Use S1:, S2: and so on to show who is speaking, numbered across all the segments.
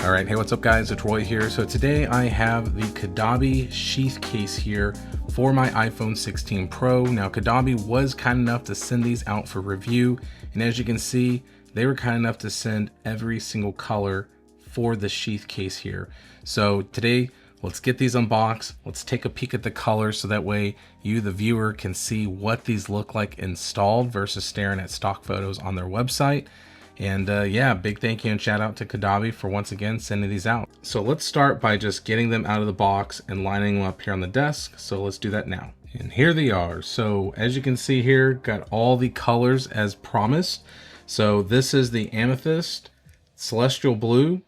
S1: All right, hey, what's up guys? It's Roy here. So today I have the Caudabe Sheath case here for my iPhone 16 Pro. Now Caudabe was kind enough to send these out for review, and as you can see, they were kind enough to send every single color for the sheath case here. So today, let's get these unboxed. Let's take a peek at the colors so that way you, the viewer, can see what these look like installed versus staring at stock photos on their website. And yeah, big thank you and shout out to Caudabe for once again sending these out. So let's start by just getting them out of the box and lining them up here on the desk. So let's do that now. And here they are. So as you can see here, got all the colors as promised. So this is the Amethyst, Celestial Blue,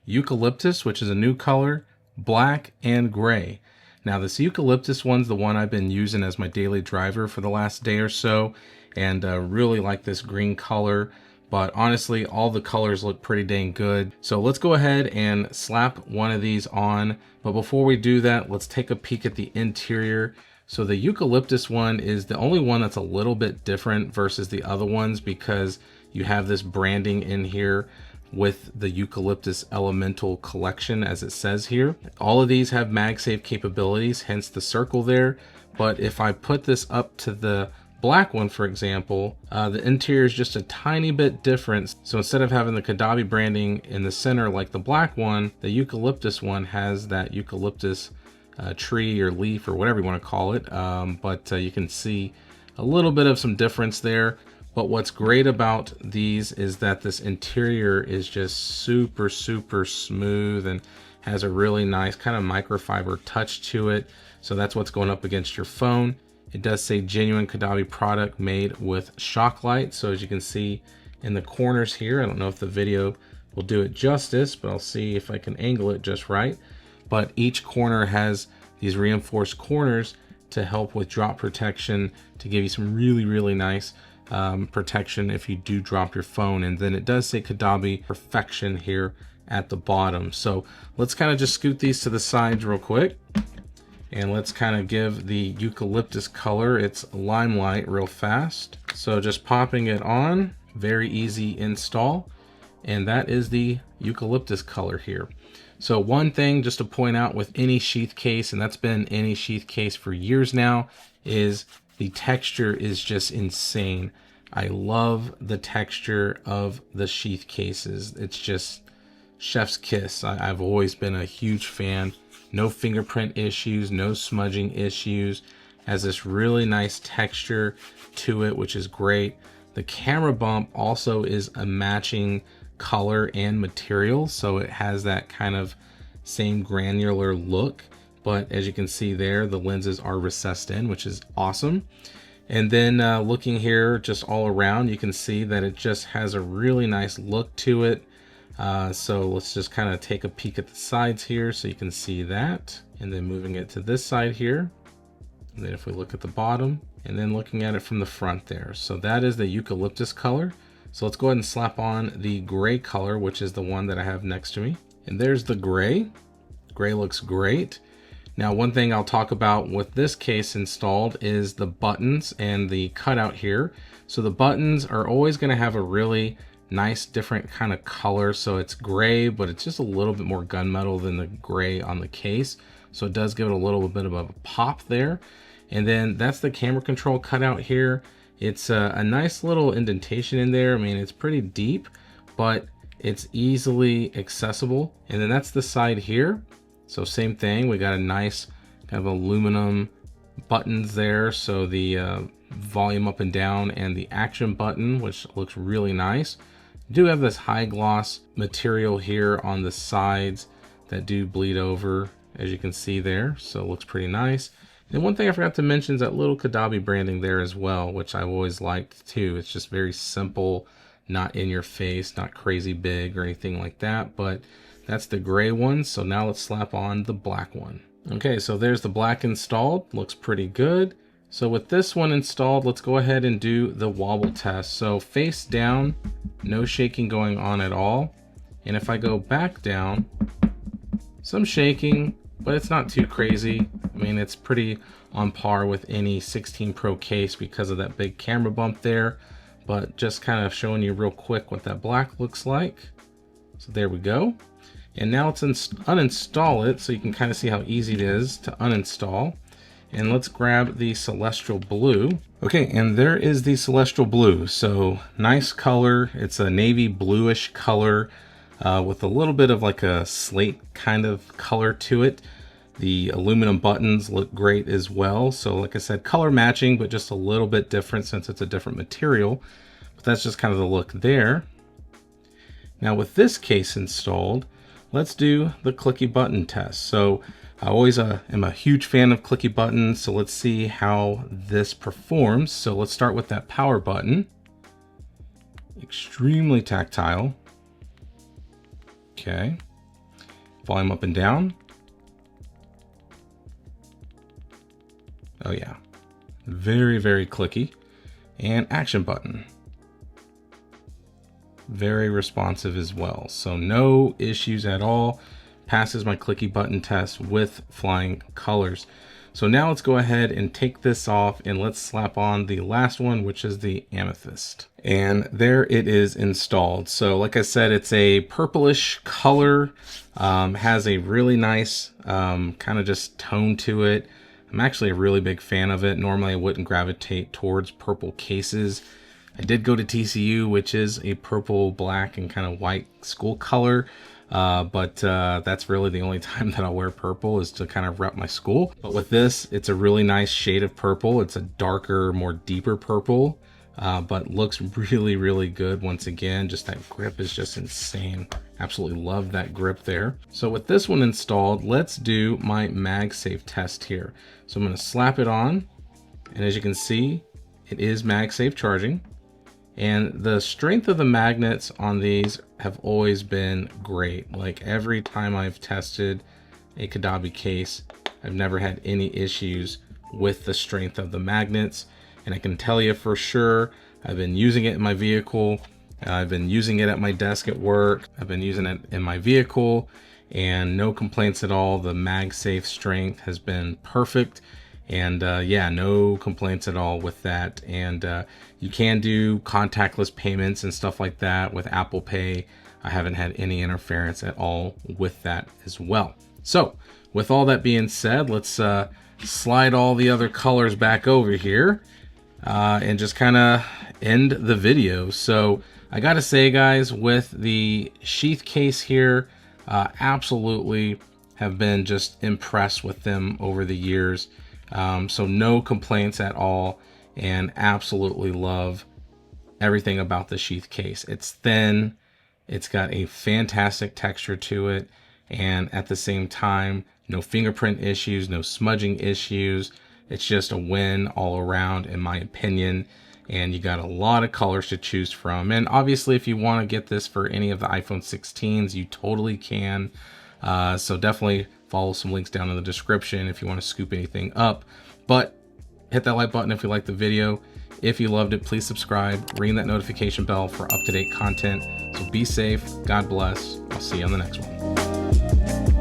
S1: Eucalyptus, which is a new color, black, and gray. Now this Eucalyptus one's the one I've been using as my daily driver for the last day or so, and really like this green color. But honestly, all the colors look pretty dang good. So let's go ahead and slap one of these on. But before we do that, let's take a peek at the interior. So the Eucalyptus one is the only one that's a little bit different versus the other ones because you have this branding in here with the Eucalyptus Elemental Collection, as it says here. All of these have MagSafe capabilities, hence the circle there. But if I put this up to the black one, for example, the interior is just a tiny bit different. So instead of having the Caudabe branding in the center like the black one, the Eucalyptus one has that eucalyptus tree or leaf or whatever you want to call it. But you can see a little bit of some difference there. But what's great about these is that this interior is just super smooth and has a really nice kind of microfiber touch to it. So that's what's going up against your phone. It does say genuine Caudabe product made with shock light. So as you can see in the corners here, I don't know if the video will do it justice, but I'll see if I can angle it just right. But each corner has these reinforced corners to help with drop protection, to give you some really nice protection if you do drop your phone. And then it does say Caudabe Perfection here at the bottom. So let's kind of just scoot these to the sides real quick. And let's kind of give the Eucalyptus color its limelight real fast. So just popping it on, very easy install. And that is the Eucalyptus color here. So one thing just to point out with any sheath case, and that's been any sheath case for years now, is the texture is just insane. I love the texture of the sheath cases. It's just chef's kiss. I've always been a huge fan. No fingerprint issues, no smudging issues. Has this really nice texture to it, which is great. The camera bump also is a matching color and material, so it has that kind of same granular look. But as you can see there, the lenses are recessed in, which is awesome. And then looking here just all around, you can see that it just has a really nice look to it. So let's just kind of take a peek at the sides here so you can see that. And then moving it to this side here. And then if we look at the bottom and then looking at it from the front there. So that is the Eucalyptus color. So let's go ahead and slap on the gray color, which is the one that I have next to me. And there's the gray. Gray looks great. Now, one thing I'll talk about with this case installed is the buttons and the cutout here. So the buttons are always going to have a really nice different kind of color. So it's gray, but it's just a little bit more gunmetal than the gray on the case. So it does give it a little bit of a pop there. And then that's the camera control cutout here. It's a nice little indentation in there. I mean, it's pretty deep, but it's easily accessible. And then that's the side here. So same thing, we got a nice kind of aluminum buttons there. So the volume up and down and the action button, which looks really nice. Do have this high gloss material here on the sides that do bleed over, as you can see there. So it looks pretty nice. And one thing I forgot to mention is that little Caudabe branding there as well, which I've always liked too. It's just very simple, not in your face, not crazy big or anything like that, but that's the gray one. So now let's slap on the black one. Okay, so there's the black installed, looks pretty good. So with this one installed, let's go ahead and do the wobble test. So face down, no shaking going on at all. And if I go back down, some shaking, but it's not too crazy. I mean, it's pretty on par with any 16 Pro case because of that big camera bump there. But just kind of showing you real quick what that black looks like. So there we go. And now let's uninstall it so you can kind of see how easy it is to uninstall. And let's grab the Celestial Blue. Okay, and there is the Celestial Blue. So nice color. It's a navy bluish color with a little bit of like a slate kind of color to it. The aluminum buttons look great as well. So like I said, color matching, but just a little bit different since it's a different material. But that's just kind of the look there. Now with this case installed, let's do the clicky button test. So I always am a huge fan of clicky buttons. So let's see how this performs. So let's start with that power button. Extremely tactile. Okay. Volume up and down. Oh yeah, very, very clicky. And action button. Very responsive as well. So no issues at all. Passes my clicky button test with flying colors. So now let's go ahead and take this off and let's slap on the last one, which is the Amethyst. And there it is installed. So like I said, it's a purplish color, has a really nice kind of just tone to it. I'm actually a really big fan of it. Normally I wouldn't gravitate towards purple cases. I did go to TCU, which is a purple, black, and kind of white school color. But that's really the only time that I'll wear purple is to kind of rep my school. But with this, it's a really nice shade of purple. It's a darker, more deeper purple, but looks really, really good. Once again, just that grip is just insane. Absolutely love that grip there. So with this one installed, let's do my MagSafe test here. So I'm going to slap it on, and as you can see, it is MagSafe charging. And the strength of the magnets on these have always been great. Like every time I've tested a Caudabe case, I've never had any issues with the strength of the magnets. And I can tell you for sure, I've been using it in my vehicle. I've been using it at my desk at work. I've been using it in my vehicle and no complaints at all. The MagSafe strength has been perfect. And yeah, no complaints at all with that. And you can do contactless payments and stuff like that with Apple Pay. I haven't had any interference at all with that as well. So with all that being said, let's slide all the other colors back over here and just kind of end the video. So I gotta say, guys, with the Sheath case here, absolutely have been just impressed with them over the years. So no complaints at all, and absolutely love everything about the Sheath case. It's thin, it's got a fantastic texture to it, and at the same time, no fingerprint issues, no smudging issues. It's just a win all around, in my opinion. And you got a lot of colors to choose from. And obviously, if you want to get this for any of the iPhone 16s, you totally can. So definitely follow some links down in the description if you want to scoop anything up. But hit that like button if you liked the video. If you loved it, please subscribe, ring that notification bell for up-to-date content. So be safe, God bless. I'll see you on the next one.